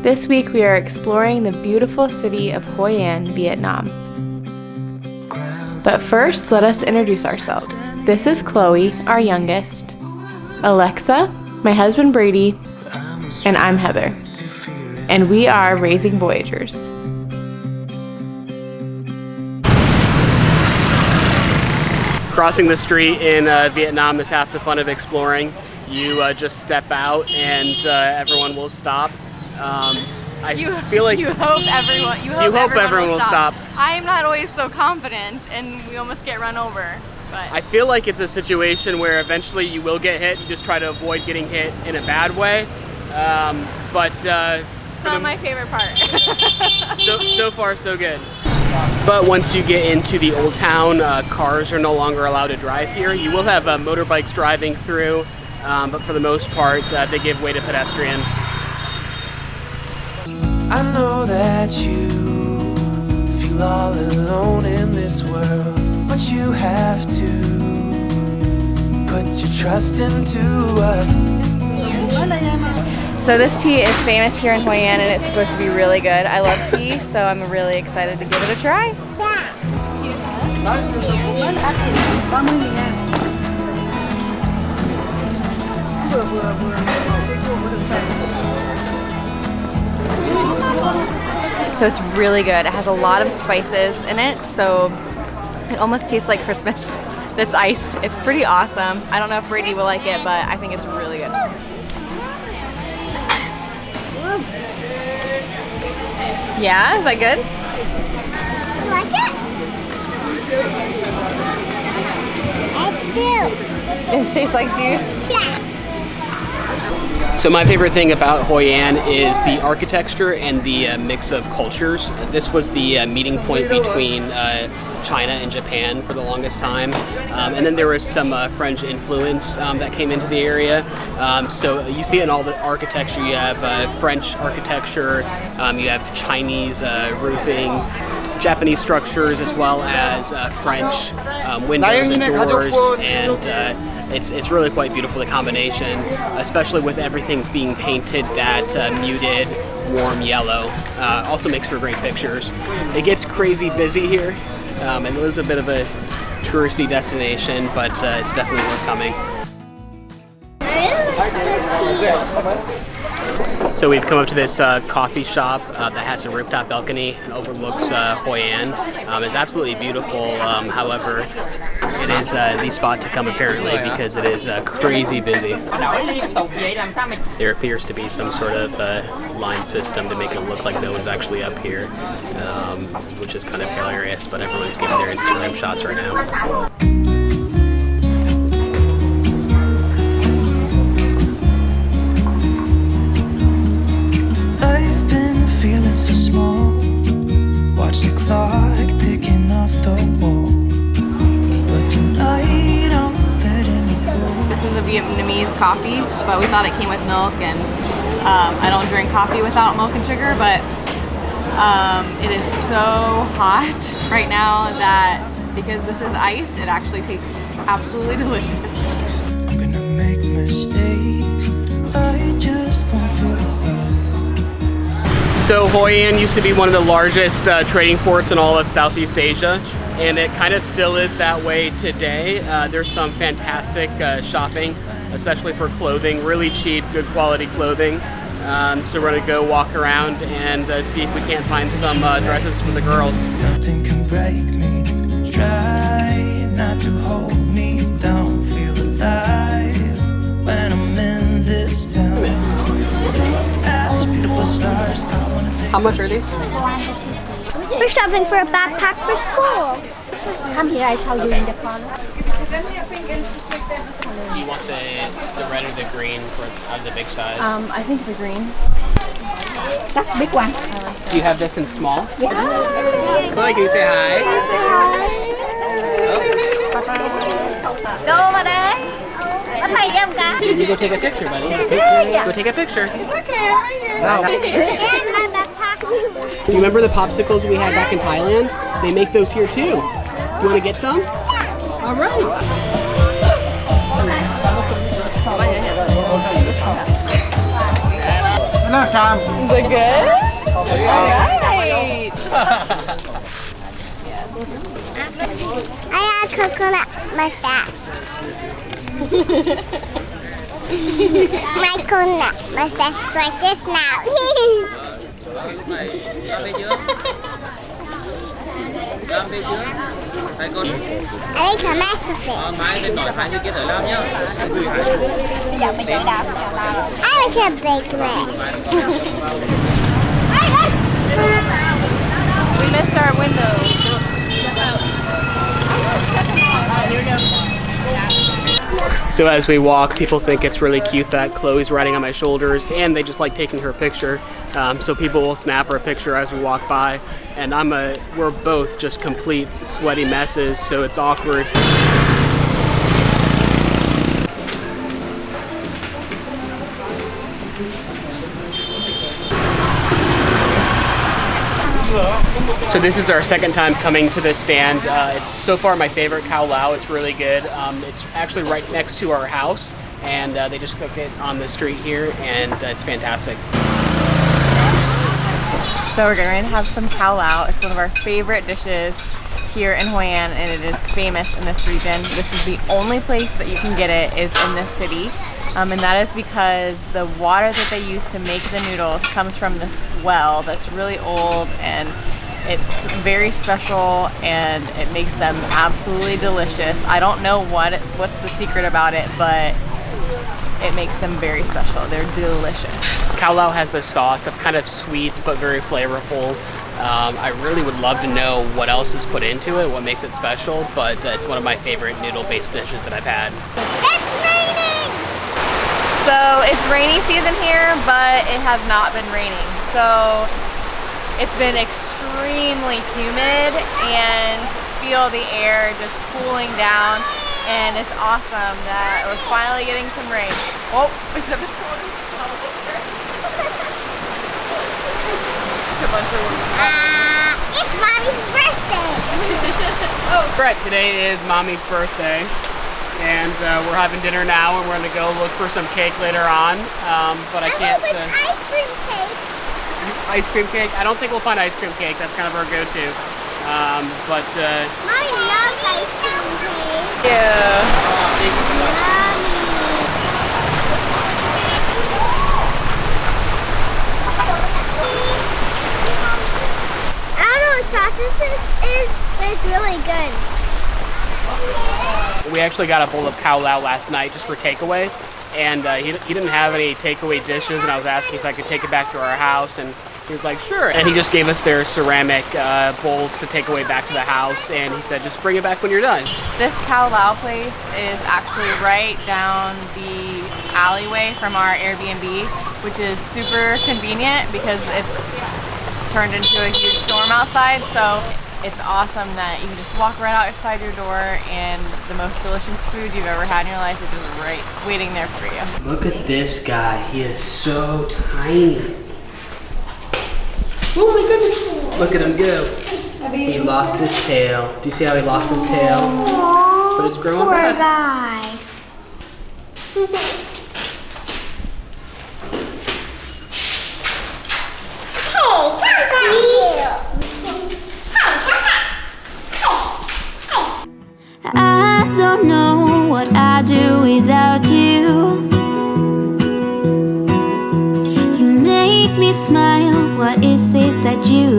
This week we are exploring the beautiful city of Hoi An, Vietnam. But first, let us introduce ourselves. This is Chloe, our youngest, Alexa, my husband Brady, and I'm Heather. And we are Raising Voyagers. Crossing the street in Vietnam is half the fun of exploring. You just step out and everyone will stop. You hope everyone will stop. I am not always so confident and we almost get run over. But I feel like it's a situation where eventually you will get hit. You just try to avoid getting hit in a bad way. It's not my favorite part. so far so good. But once you get into the old town, cars are no longer allowed to drive here. You will have motorbikes driving through, but for the most part, they give way to pedestrians. I know that you feel all alone in this world, but you have to put your trust into us. So this tea is famous here in Hoi An and it's supposed to be really good. I love tea, so I'm really excited to give it a try. So it's really good. It has a lot of spices in it, so it almost tastes like Christmas that's iced. It's pretty awesome. I don't know if Bradey will like it, but I think it's really good. Yeah, is that good? You like it? It's juice. It tastes like juice? Yeah. So my favorite thing about Hoi An is the architecture and the mix of cultures. This was the meeting point between China and Japan for the longest time. And then there was some French influence that came into the area. So you see it in all the architecture. You have French architecture, you have Chinese roofing, Japanese structures, as well as French windows and doors, and it's really quite beautiful, the combination, especially with everything being painted that muted, warm yellow. Also makes for great pictures. It gets crazy busy here, and it is a bit of a touristy destination, but it's definitely worth coming. So we've come up to this coffee shop that has a rooftop balcony and overlooks Hoi An. It's absolutely beautiful. However, it is the spot to come apparently because it is crazy busy. There appears to be some sort of line system to make it look like no one's actually up here, which is kind of hilarious, but everyone's getting their Instagram shots right now. Watch the clock ticking off the wall. But tonight I'm letting it go. This is a Vietnamese coffee, but we thought it came with milk, and I don't drink coffee without milk and sugar, but it is so hot right now that because this is iced, it actually tastes absolutely delicious. I'm gonna make mistakes. I just wanna feel the love. So Hoi An used to be one of the largest trading ports in all of Southeast Asia, and it kind of still is that way today. There's some fantastic shopping, especially for clothing, really cheap, good quality clothing. So we're gonna go walk around and see if we can't find some dresses for the girls. Nothing can break me. Try not to hold me down. Feel alive when I'm in this town. Beautiful stars. How much are these? We're shopping for a backpack for school. Come here, I show you in the corner. Do you want the red or the green for out of the big size? I think the green. That's the big one. Do you have this in small? Yeah. Chloe, can you say hi? Go over there. Can you go take a picture, buddy? Go take a picture. It's okay, I'm right here. Wow. And my backpack. Do you remember the popsicles we had back in Thailand? They make those here too. You want to get some? All right. it good? Alright. I got a coconut mustache. My coconut mustache is like this now. I think I'm mess with it. I like a big mess. We missed our window. So as we walk, people think it's really cute that Chloe's riding on my shoulders, and they just like taking her picture. So people will snap her a picture as we walk by, and we're both just complete sweaty messes, so it's awkward. So this is our second time coming to this stand. It's so far my favorite Cau Lau. It's really good. It's actually right next to our house, and they just cook it on the street here, and it's fantastic. So we're going to have some Cau Lau. It's one of our favorite dishes here in Hoi An, and it is famous in this region. This is the only place that you can get it is in this city. And that is because the water that they use to make the noodles comes from this well that's really old, and it's very special, and it makes them absolutely delicious. I don't know what's the secret about it, but it makes them very special. They're delicious. Cau Lau has this sauce that's kind of sweet but very flavorful. I really would love to know what else is put into it, what makes it special, but it's one of my favorite noodle-based dishes that I've had. It's raining! So it's rainy season here, but it has not been raining. So it's been extremely humid, and feel the air just cooling down, and it's awesome that we're finally getting some rain. Oh, except it's cold. It's Mommy's birthday! Brett, today is Mommy's birthday, and we're having dinner now, and we're going to go look for some cake later on, but I can't... ice cream cake. Ice cream cake? I don't think we'll find ice cream cake. That's kind of our go-to. But Mommy loves ice cream cake. Yeah. I don't know what sausage this is, but it's really good. we actually got a bowl of Cau Lau last night just for takeaway, and he didn't have any takeaway dishes, and I was asking if I could take it back to our house, and he was like, sure. And he just gave us their ceramic bowls to take away back to the house, and he said, just bring it back when you're done. This Cau Lau place is actually right down the alleyway from our Airbnb, which is super convenient because it's turned into a huge storm outside. So it's awesome that you can just walk right outside your door, and the most delicious food you've ever had in your life is just right waiting there for you. Look at this guy. He is so tiny. Oh my goodness. Look at him go. He lost his tail. Do you see how he lost his tail? But it's growing back. Guy. I don't know what I'd do without you. You make me smile. What is it that you